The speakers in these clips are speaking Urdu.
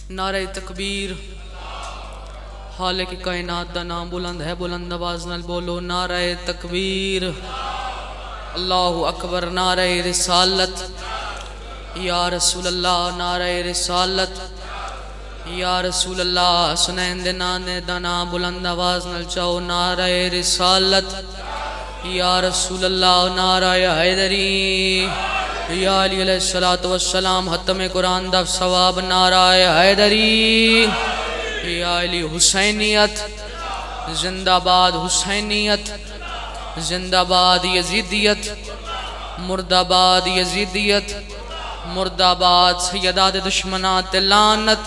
نعرہ تکبیر خالق کائنات دا نام بلند ہے، بلند آواز نال بولو نعرہ تکبیر، اللہ اکبر، نعرہ رسالت، یا رسول اللہ، نعرہ رسالت، یا رسول اللہ، سنین دے نانے دا نام بلند آواز نال چاہو نعرہ رسالت، یا رسول اللہ، نعرہ حیدری، یا علی علیہ السلام، ختم قرآن دا ثواب، نعرہ حیدری، یا علی حسینیت، زندہ باد حسینیت، زندہ باد یزیدیت، مرد آباد یزیدیت، مرد آباد سیدات دشمنات لعنت،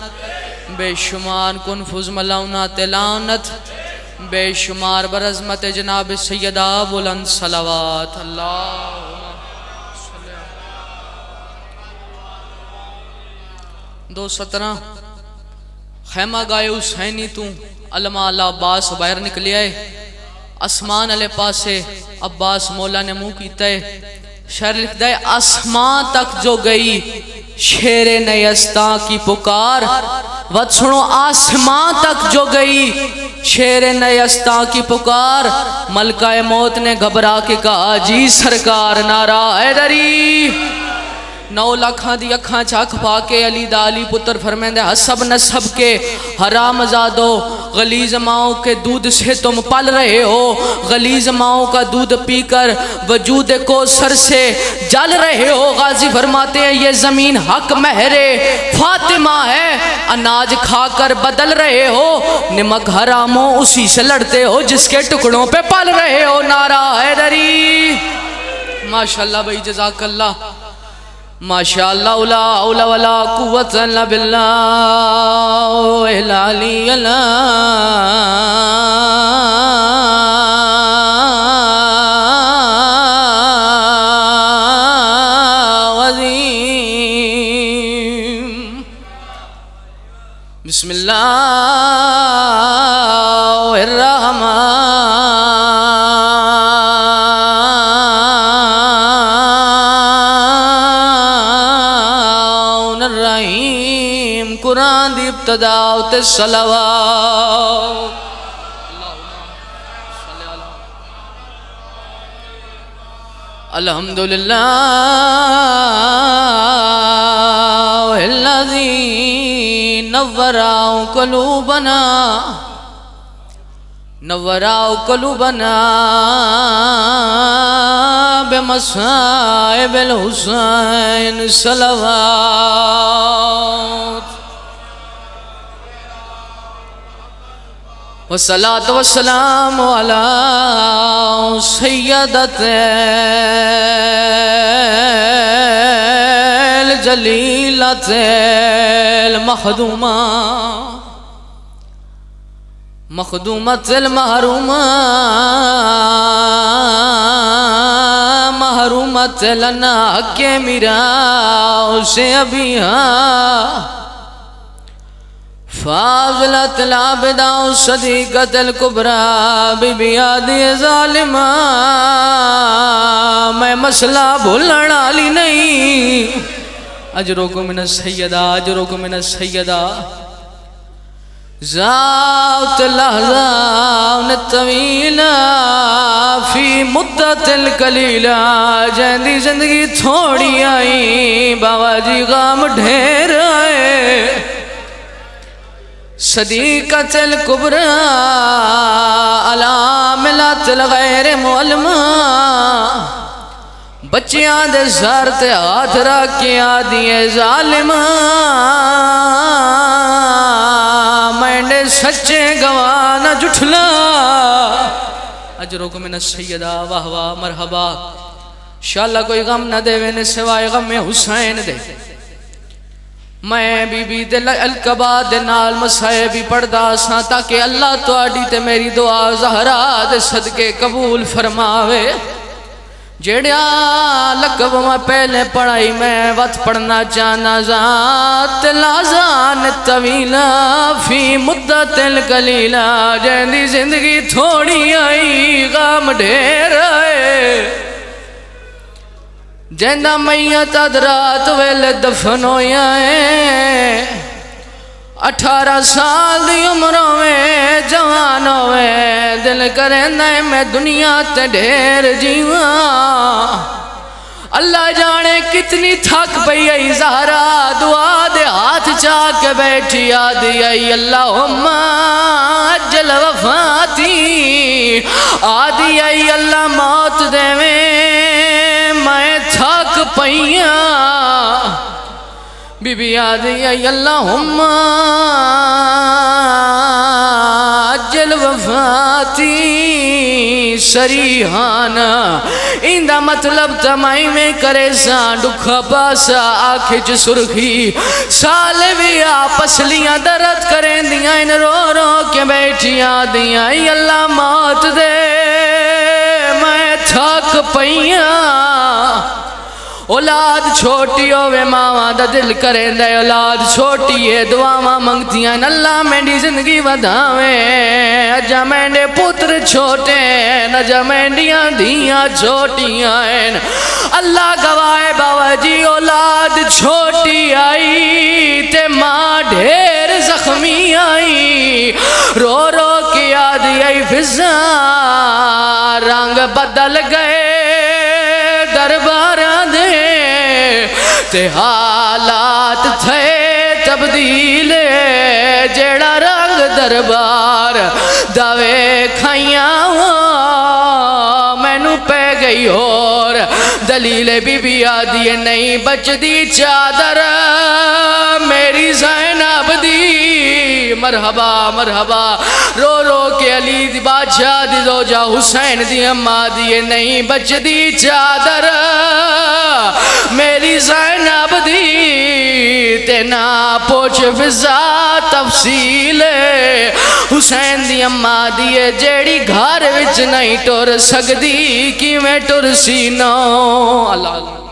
بے شمار کنفذ ملونات لعنت، بے شمار برعظمت جناب سیدہ بلند صلوات اللہ۔ دو 17 خیمہ گائے حسینی تو علماء اللہ عباس باہر نکلے آئے، اسمان علیہ پاسے عباس مولا نے منہ کیتا ہے، شعر لکھ دائے آسمان تک جو گئی شیر نیستاں کی پکار، وقت سنو آسمان تک جو گئی شیر نیستاں کی پکار، ملکہ موت نے گھبرا کے کہا جی سرکار، نعرہ حیدری، 9 لاکھاں دی اکھاں چاک پاکے علی دا علی پتر فرمیندے حسب نسب کے حرام زادو، غلیظ ماؤں کے دودھ سے تم پل رہے ہو، غلیظ ماؤں کا دودھ پی کر وجود کو سر سے جل رہے ہو۔ غازی فرماتے ہیں یہ زمین حق مہر فاطمہ ہے، اناج کھا کر بدل رہے ہو، نمک حراموں اسی سے لڑتے ہو جس کے ٹکڑوں پہ پل رہے ہو، نعرہ حیدری۔ ماشاءاللہ بھائی، جزاک اللہ، ماشاءاللہ، لا حول ولا قوت الا باللہ العلی العظیم۔ بسم اللہ الرحمن قرآن دی ابتدا تے صلوات، الحمدللہ الذی نوّر قلوبنا، نوّر قلوبنا بمصائب الحسین صلوات، والصلاة والسلام على سیدت الجلیلت المخدومہ، مخدومت المحرومہ، محرومت لنا حق میرا اسے ابیہا، فاضلت العبدہ صدیقت الکبریٰ بی بیادی ظالمہ، میں مسئلہ بھولن علی نہیں، اجرکم من السیدہ، اجرکم من السیدہ، ذات لحظہ طویلہ فی مدت القلیلہ، جہندی زندگی تھوڑی آئی بابا جی غام ڈھیر آئے، صدیقت الکبریٰ علاملات الغیر معلمہ، بچیاں دے سر تے ہاتھ رکھے آدیے ظالمہ، میں نے سچے گواہ نہ جھٹلا، اجرکم من السیدہ، واہ واہ مرحبا، انشاءاللہ کوئی غم نہ دے وینے سوائے غم حسین دے، میں بی بی دل القبا دے نال مسائے بھی پڑھدا ساں تاکہ اللہ تو آڈی تے میری دعا زہرا دے صدقے قبول فرماوے، جیڑیا لقب میں پہلے پڑھائی میں وقت پڑھنا چاہنا، ذات لازان طویلہ فی مدت القلیلہ، جہندی زندگی تھوڑی آئی غام ڈھیر آئے، جیندہ میت ادرات ویلے دفن ہویا ہے، 18 سال دی عمروں میں جوان ہوئے دل کریں دے میں دنیا تے ڈھیر جیواں اللہ جانے کتنی تھک پئی ای زہرا دعا دے ہاتھ چاک کے بیٹھی آدھی ای اللہم اجل وفاتی آدھی ای اللہ موت دے میں تھک پئیاں بی بی آدھی ای اللہم اجل وفاتی سریحانا اندہ مطلب تمائی میں کرے سان دکھا پاسا آنکھ سرخی سالے بھی پسلیاں درد کریں دیاں ان رو رو کے بیٹھیاں دیاں ای اللہ موت دے میں تھک پئیاں اولاد چھوٹی ہوئے ماں دا دل کریں دے اولاد چھوٹی ہے دعاواں منگتیاں اللہ میری زندگی ودھاویں اجا میرے پتر چھوٹے ہیں اجا میریاں دھیاں چھوٹیاں ہیں اللہ گواہ باوا جی اولاد چھوٹی آئی تے ماں ڈھیر زخمی آئی رو رو کی آدھی آئی فضا رنگ بدل گئے دربارہ دے تے حالات تھے تبدیل جیڑا رنگ دربار دعوے کھائیاں مینو پہ گئی اور دلیل بی بی آدھی نہیں بچ دی چادر میری زینب دی مرحبا مرحبا رو رو کے علی دی بادشاہ دی زوجہ حسین دی اماں دی نہیں بچ دی چادر میری زینب دی تینا پوچھ فضا تفصیل حسین دی اماں دی جیڑی گھر وچ نہیں ٹر سکدی کی میں ٹر سی نو اللہ